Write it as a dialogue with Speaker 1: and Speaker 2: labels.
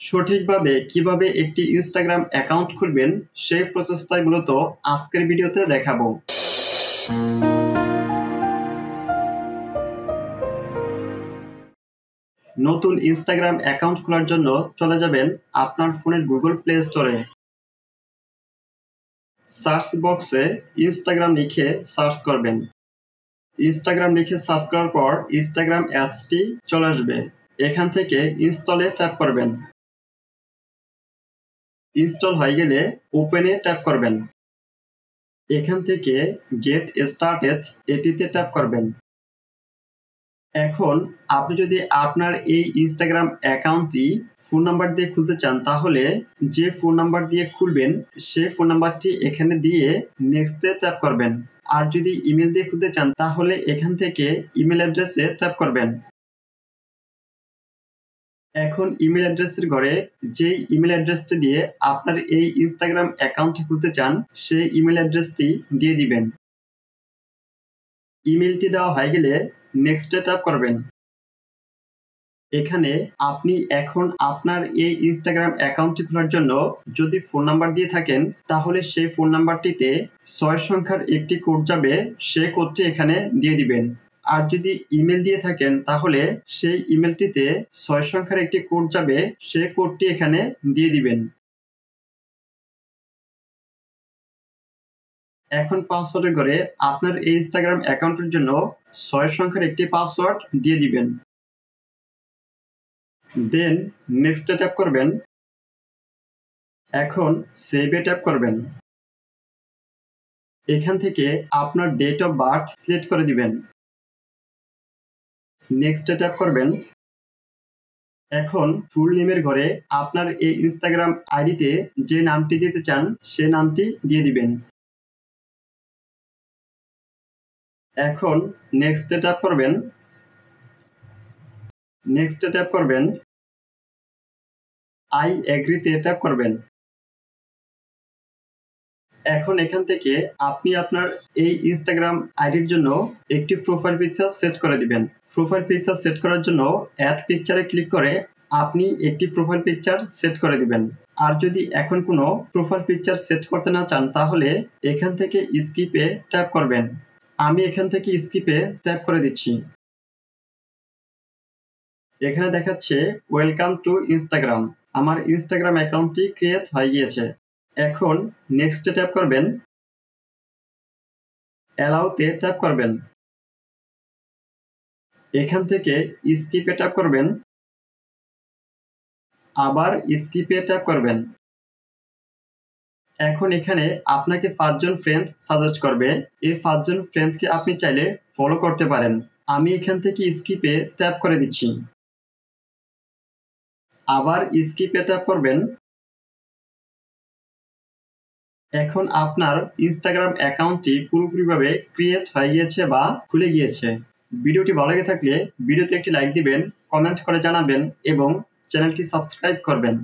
Speaker 1: সঠিকভাবে কিভাবে একটি ইনস্টাগ্রাম অ্যাকাউন্ট খুলবেন সেই প্রসেসটাই মূলত আজকের ভিডিওতে দেখাবো। নতুন ইনস্টাগ্রাম অ্যাকাউন্ট খোলার জন্য চলে যাবেন আপনার ফোনের গুগল প্লে স্টোরে। সার্চ বক্সে ইনস্টাগ্রাম লিখে সার্চ করবেন। ইনস্টাগ্রাম লিখে সার্চ করার পর ইনস্টাগ্রাম অ্যাপসটি চলে আসবে। এখান থেকে ইনস্টলে ট্যাপ করবেন। ইনস্টল হয়ে গেলে ওপেনে ট্যাপ করবেন। এখান থেকে গেট স্টার্টেড এটিতে ট্যাপ করবেন। এখন আপনি যদি আপনার এই ইনস্টাগ্রাম অ্যাকাউন্টটি ফোন নাম্বার দিয়ে খুলতে চান, তাহলে যে ফোন নাম্বার দিয়ে খুলবেন সেই ফোন নাম্বারটি এখানে দিয়ে নেক্সটে ট্যাপ করবেন। আর যদি ইমেল দিয়ে খুলতে চান, তাহলে এখান থেকে ইমেল অ্যাড্রেসে ট্যাপ করবেন। এখন ইমেল অ্যাড্রেসের ঘরে যেই ইমেল অ্যাড্রেসটি দিয়ে আপনার এই ইনস্টাগ্রাম অ্যাকাউন্টটি খুলতে চান সেই ইমেল অ্যাড্রেসটি দিয়ে দিবেন। ইমেলটি দেওয়া হয়ে গেলে নেক্সটে ট্যাপ করবেন। এখানে আপনি এখন আপনার এই ইনস্টাগ্রাম অ্যাকাউন্টটি খোলার জন্য যদি ফোন নাম্বার দিয়ে থাকেন, তাহলে সেই ফোন নাম্বারটিতে 6 সংখ্যার একটি কোড যাবে, সেই কোডটি এখানে দিয়ে দিবেন। আর যদি ইমেল দিয়ে থাকেন, তাহলে সেই ইমেলটিতে 6 সংখ্যার একটি কোড যাবে, সেই কোডটি এখানে দিয়ে দিবেন। এখন পাসওয়ার্ডের ঘরে আপনার এই ইনস্টাগ্রাম অ্যাকাউন্টের জন্য 6 সংখ্যার একটি পাসওয়ার্ড দিয়ে দিবেন। দেন নেক্সটে ট্যাপ করবেন। এখন সেভে ট্যাপ করবেন। এখান থেকে আপনার ডেট অফ বার্থ সিলেক্ট করে দিবেন। নেক্সটে ট্যাপ করবেন। এখন ফুল নেমের ঘরে আপনার এই ইনস্টাগ্রাম আইডিতে যে নামটি দিতে চান সে নামটি দিয়ে দিবেন। এখন নেক্সটে ট্যাপ করবেন। নেক্সটে ট্যাপ করবেন। আই এগ্রিতে ট্যাপ করবেন। এখন এখান থেকে আপনি আপনার এই ইনস্টাগ্রাম আইডির জন্য একটি প্রোফাইল পিকচার সেট করে দিবেন। প্রোফাইল পিকচার সেট করার জন্য অ্যাড পিকচারে ক্লিক করে আপনি একটি প্রোফাইল পিকচার সেট করে দিবেন। আর যদি এখন কোনো প্রোফাইল পিকচার সেট করতে না চান, তাহলে এখান থেকে স্কিপে ট্যাপ করবেন। আমি এখান থেকে স্কিপে ট্যাপ করে দিচ্ছি। এখানে দেখাচ্ছে ওয়েলকাম টু ইনস্টাগ্রাম। আমার ইনস্টাগ্রাম অ্যাকাউন্টটি ক্রিয়েট হয়ে গিয়েছে। এখন নেক্সটে ট্যাপ করবেন। অ্যালাউতে ট্যাপ করবেন। এখান থেকে স্কিপে ট্যাপ করবেন। আবার স্কিপে ট্যাপ করবেন। এখন এখানে আপনাকে 5 জন ফ্রেন্ড সাজেস্ট করবে। এই 5 জন ফ্রেন্ডকে আপনি চাইলে ফলো করতে পারেন। আমি এখান থেকে স্কিপে ট্যাপ করে দিচ্ছি। আবার স্কিপে ট্যাপ করবেন। এখন আপনার ইনস্টাগ্রাম অ্যাকাউন্টটি পুরোপুরিভাবে ক্রিয়েট হয়ে গিয়েছে বা খুলে গিয়েছে। ভিডিওটি ভালো লেগে থাকলে ভিডিওতে একটি লাইক দিবেন, কমেন্ট করে জানাবেন এবং চ্যানেলটি সাবস্ক্রাইব করবেন।